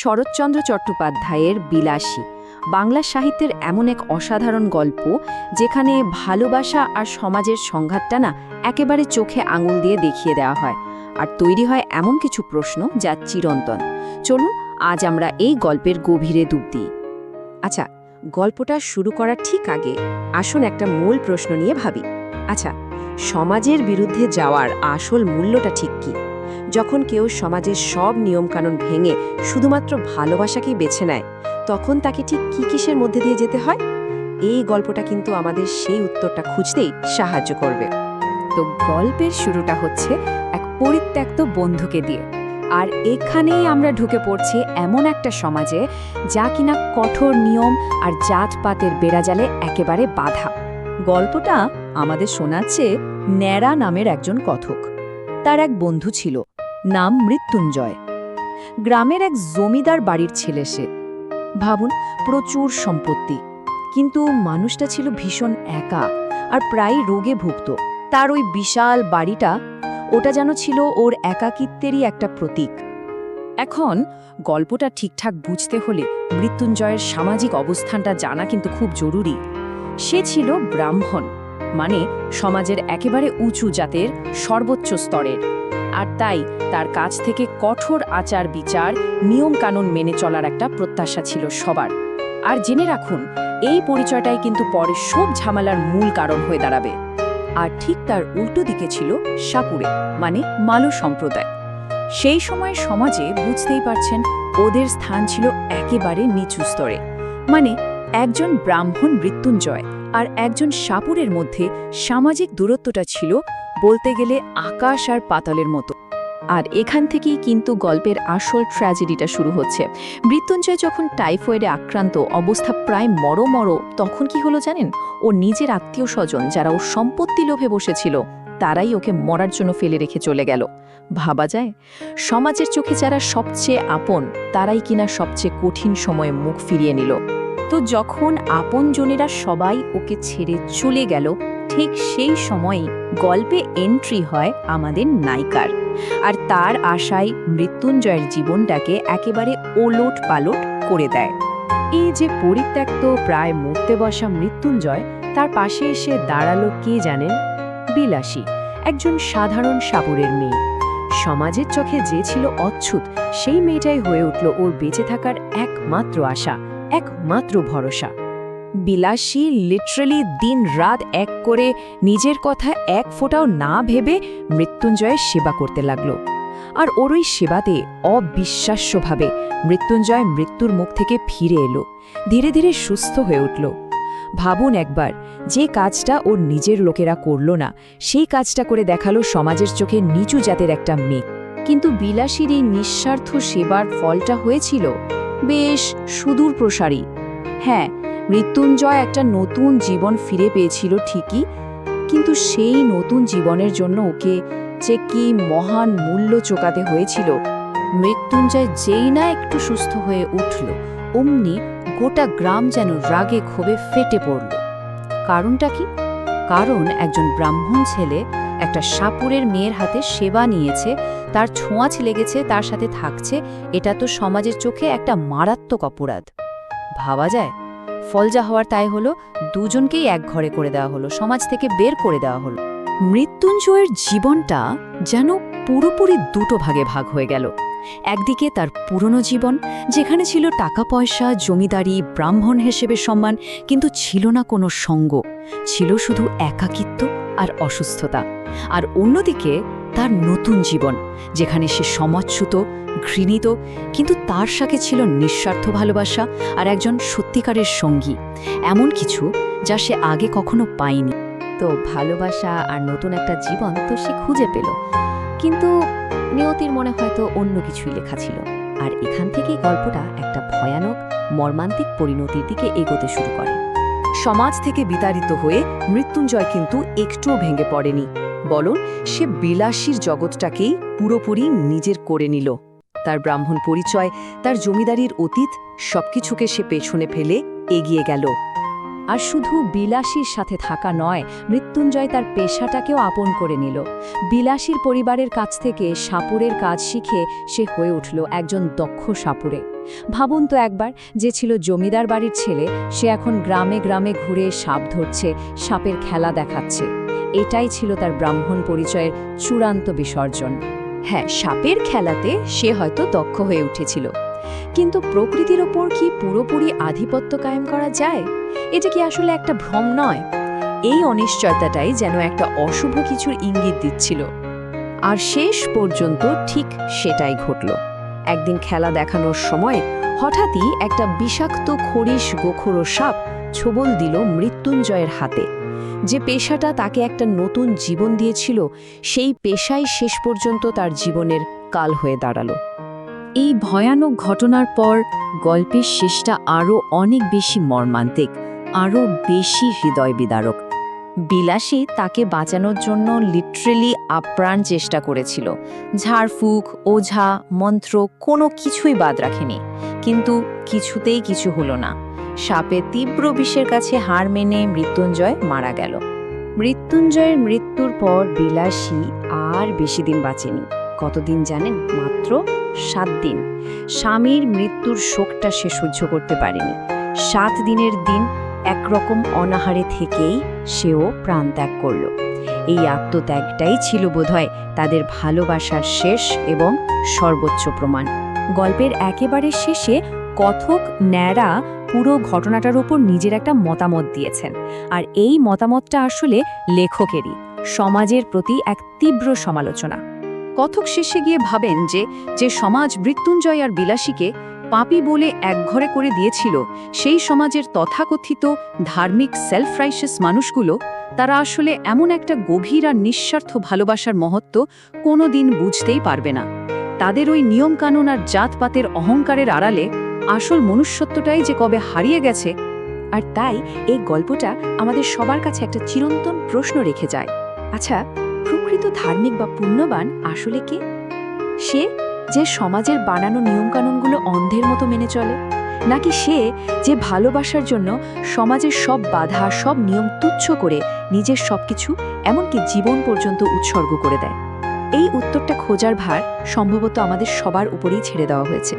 শরৎচন্দ্র চট্টোপাধ্যায়ের বিলাসী বাংলা সাহিত্যের এমন এক অসাধারণ গল্প যেখানে ভালোবাসা আর সমাজের সংঘাতটা না একেবারে চোখে আঙুল দিয়ে দেখিয়ে দেওয়া হয় আর তৈরি হয় এমন কিছু প্রশ্ন যা চিরন্তন। চলুন আজ আমরা এই গল্পের গভীরে ডুব দিই। আচ্ছা, গল্পটা শুরু করার ঠিক আগে আসুন একটা মূল প্রশ্ন নিয়ে ভাবি। আচ্ছা, সমাজের বিরুদ্ধে যাওয়ার আসল মূল্যটা ঠিক কী? যখন কেউ সমাজের সব নিয়মকানুন ভেঙে শুধুমাত্র ভালোবাসাকেই বেছে নেয়, তখন তাকে ঠিক কী কিসের মধ্যে দিয়ে যেতে হয়? এই গল্পটা কিন্তু আমাদের সেই উত্তরটা খুঁজতেই সাহায্য করবে। তো গল্পের শুরুটা হচ্ছে এক পরিত্যক্ত বন্ধুকে দিয়ে, আর এখানেই আমরা ঢুকে পড়ছি এমন একটা সমাজে যা কিনা কঠোর নিয়ম আর জাতপাতের বেড়াজালে একেবারে বাধা। গল্পটা আমাদের শোনাচ্ছে ন্যাড়া নামের একজন কথক। তার এক বন্ধু ছিল, নাম মৃত্যুঞ্জয়। গ্রামের এক জমিদার বাড়ির ছেলে সে। ভাবুন, প্রচুর সম্পত্তি, কিন্তু মানুষটা ছিল ভীষণ একা আর প্রায় রোগে ভুগত। তার ওই বিশাল বাড়িটা, ওটা যেন ছিল ওর একাকিত্বেরই একটা প্রতীক। এখন গল্পটা ঠিকঠাক বুঝতে হলে মৃত্যুঞ্জয়ের সামাজিক অবস্থানটা জানা কিন্তু খুব জরুরি। সে ছিল ব্রাহ্মণ, মানে সমাজের একেবারে উঁচু জাতের, সর্বোচ্চ স্তরের। আর তাই তার কাছ থেকে কঠোর আচার বিচার, নিয়মকানুন মেনে চলার একটা প্রত্যাশা ছিল সবার। আর জেনে রাখুন, এই পরিচয়টাই কিন্তু পরে সব ঝামেলার মূল কারণ হয়ে দাঁড়াবে। আর ঠিক তার উল্টো দিকে ছিল সাপুড়ে, মানে মালু সম্প্রদায়। সেই সময় সমাজে, বুঝতেই পারছেন, ওদের স্থান ছিল একেবারে নিচু স্তরে। মানে একজন ব্রাহ্মণ মৃত্যুঞ্জয় আর একজন সাপুরের মধ্যে সামাজিক দূরত্বটা ছিল বলতে গেলে আকাশ আর পাতালের মতো। আর এখান থেকেই কিন্তু গল্পের আসল ট্র্যাজেডিটা শুরু হচ্ছে। মৃত্যুঞ্জয় যখন টাইফয়েডে আক্রান্ত, অবস্থা প্রায় মরো, তখন কি হলো জানেন? ও নিজের আত্মীয় স্বজন যারা ওর সম্পত্তি লোভে বসেছিল, তারাই ওকে মরার জন্য ফেলে রেখে চলে গেল। ভাবা যায়, সমাজের চোখে যারা সবচেয়ে আপন, তারাই কিনা সবচেয়ে কঠিন সময়ে মুখ ফিরিয়ে নিল। তো যখন আপনজনেরা সবাই ওকে ছেড়ে চলে গেল, ঠিক সেই সময়ই গল্পে এন্ট্রি হয় আমাদের নায়িকার। আর তার আশায় মৃত্যুঞ্জয়ের জীবনটাকে একেবারে ওলট পালট করে দেয়। এই যে পরিত্যক্ত, প্রায় মরতে বসা মৃত্যুঞ্জয়, তার পাশে এসে দাঁড়ালো কে জানেন? বিলাসী, একজন সাধারণ সাপুরের মেয়ে। সমাজের চোখে যে ছিল অচ্ছুত, সেই মেয়েটাই হয়ে উঠল ওর বেঁচে থাকার একমাত্র আশা, একমাত্র ভরসা। বিলাসী লিটারালি দিন রাত এক করে নিজের কথা এক ফোঁটাও না ভেবে মৃত্যুঞ্জয়ের সেবা করতে লাগল। আর ওর ওই সেবাতে অবিশ্বাস্যভাবে মৃত্যুঞ্জয় মৃত্যুর মুখ থেকে ফিরে এলো, ধীরে ধীরে সুস্থ হয়ে উঠল। ভাবুন একবার, যে কাজটা ওর নিজের লোকেরা করল না, সেই কাজটা করে দেখালো সমাজের চোখে নিচু জাতের একটা মেয়ে। কিন্তু বিলাসীর এই নিঃস্বার্থ সেবার ফলটা হয়েছিল বেশ সুদূর প্রসারী। হ্যাঁ, মৃত্যুঞ্জয় একটা নতুন জীবন ফিরে পেয়েছিল ঠিকই, কিন্তু সেই নতুন জীবনের জন্য ওকে যে কি মহান মূল্য চোকাতে হয়েছিল। মৃত্যুঞ্জয় যেই না একটু সুস্থ হয়ে উঠল, অমনি গোটা গ্রাম যেন রাগে ক্ষোভে ফেটে পড়ল। কারণটা কি? কারণ একজন ব্রাহ্মণ ছেলে একটা সাপুরের মেয়ের হাতে সেবা নিয়েছে, তার ছোঁয়াচে লেগেছে, তার সাথে থাকছে। এটা তো সমাজের চোখে একটা মারাত্মক অপরাধ। ভাবা যায়, ফল যা হওয়ার তাই হলো, দুজনকেই এক ঘরে করে দেওয়া হলো, সমাজ থেকে বের করে দেওয়া হলো। মৃত্যুঞ্জয়ের জীবনটা যেন পুরোপুরি দুটো ভাগে ভাগ হয়ে গেল। একদিকে তার পুরনো জীবন, যেখানে ছিল টাকা পয়সা, জমিদারি, ব্রাহ্মণ হিসেবে সম্মান, কিন্তু ছিল না কোনো সঙ্গ, ছিল শুধু একাকিত্ব আর অসুস্থতা। আর অন্যদিকে তার নতুন জীবন, যেখানে সে সমাজচ্যুত, ঘৃণিত, কিন্তু তার সাথে ছিল নিঃস্বার্থ ভালোবাসা আর একজন সত্যিকারের সঙ্গী, এমন কিছু যা সে আগে কখনো পায়নি। তো ভালোবাসা আর নতুন একটা জীবন তো সে খুঁজে পেল, কিন্তু নিয়তির মনে হয়তো অন্য কিছুই লেখা ছিল। আর এখান থেকেই গল্পটা একটা ভয়ানক, মর্মান্তিক পরিণতির দিকে এগোতে শুরু করে। সমাজ থেকে বিতাড়িত হয়ে মৃত্যুঞ্জয় কিন্তু একটুও ভেঙে পড়েনি, বরং সে বিলাসীর জগৎটাকেই পুরোপুরি নিজের করে নিল। তার ব্রাহ্মণ পরিচয়, তার জমিদারির অতীত, সবকিছুকে সে পেছনে ফেলে এগিয়ে গেল। আর শুধু বিলাসীর সাথে থাকা নয়, মৃত্যুঞ্জয় তার পেশাটাকেও আপন করে নিল। বিলাসীর পরিবারের কাছ থেকে সাপুরের কাজ শিখে সে হয়ে উঠল একজন দক্ষ সাপুরে। ভাবুন তো একবার, যে ছিল জমিদার বাড়ির ছেলে, সে এখন গ্রামে গ্রামে ঘুরে সাপ ধরছে, সাপের খেলা দেখাচ্ছে। এটাই ছিল তার ব্রাহ্মণ পরিচয়ের চূড়ান্ত বিসর্জন। হ্যাঁ, সাপের খেলাতে সে হয়তো দক্ষ হয়ে উঠেছিল, কিন্তু প্রকৃতির ওপর কি পুরোপুরি আধিপত্য কায়েম করা যায়? এটা কি আসলে একটা ভ্রম নয়? এই অনিশ্চয়তাটাই যেন একটা অশুভ কিছুর ইঙ্গিত দিচ্ছিল। আর শেষ পর্যন্ত ঠিক সেটাই ঘটল। একদিন খেলা দেখানোর সময় হঠাৎই একটা বিষাক্ত খরিশ গোখরো সাপ ছোবল দিল মৃত্যুঞ্জয়ের হাতে। যে পেশাটা তাকে একটা নতুন জীবন দিয়েছিল, সেই পেশাই শেষ পর্যন্ত তার জীবনের কাল হয়ে দাঁড়ালো। এই ভয়ানক ঘটনার পর গল্পের শেষটা আরও অনেক বেশি মর্মান্তিক, আরও বেশি হৃদয় বিদারক। বিলাসী তাকে বাঁচানোর জন্য লিটারেলি আপ্রাণ চেষ্টা করেছিল। ঝাড়ফুঁক, ওঝা, মন্ত্র কোনো কিছুই বাদ রাখেনি, কিন্তু কিছুতেই কিছু হলো না। সাপে তীব্র বিষের কাছে হার মেনে মৃত্যুঞ্জয় মারা গেল। মৃত্যুঞ্জয়ের মৃত্যুর পর বিলাসী আর বেশি দিন বাঁচেনি। কতদিন জানেন? মাত্র 7 দিন। স্বামীর মৃত্যুর শোকটা সে সহ্য করতে পারেনি। 7 দিনের দিন একরকম অনাহারে থেকেই সেও প্রাণ ত্যাগ করল। এই আত্মত্যাগটাই ছিল বোধহয় তাদের ভালোবাসার শেষ এবং সর্বোচ্চ প্রমাণ। গল্পের একেবারে শেষে কথক ন্যাড়া পুরো ঘটনাটার উপর নিজের একটা মতামত দিয়েছেন, আর এই মতামতটা আসলে লেখকেরই, সমাজের প্রতি এক তীব্র সমালোচনা। কথক শেষে গিয়ে ভাবেন যে সমাজ মৃত্যুঞ্জয় আর বিলাসীকে পাপী বলে একঘরে করে দিয়েছিল, সেই সমাজের তথাকথিত ধার্মিক সেলফ রাইশাস মানুষগুলো, তারা আসলে এমন একটা গভীর আর নিঃস্বার্থ ভালোবাসার মহত্ব কোনোদিন বুঝতেই পারবে না। তাদের ওই নিয়মকানুন আর জাতপাতের অহংকারের আড়ালে আসল মনুষ্যত্বটাই যে কবে হারিয়ে গেছে। আর তাই এই গল্পটা আমাদের সবার কাছে একটা চিরন্তন প্রশ্ন রেখে যায়। আচ্ছা, প্রকৃত ধার্মিক বা পুণ্যবান আসলে কে? সে যে সমাজের বানানো নিয়মকানুনগুলো অন্ধের মতো মেনে চলে, নাকি সে যে ভালোবাসার জন্য সমাজের সব বাধা, সব নিয়ম তুচ্ছ করে নিজের সবকিছু, এমনকি জীবন পর্যন্ত উৎসর্গ করে দেয়? এই উত্তরটা খোঁজার ভার সম্ভবত আমাদের সবার উপরেই ছেড়ে দেওয়া হয়েছে।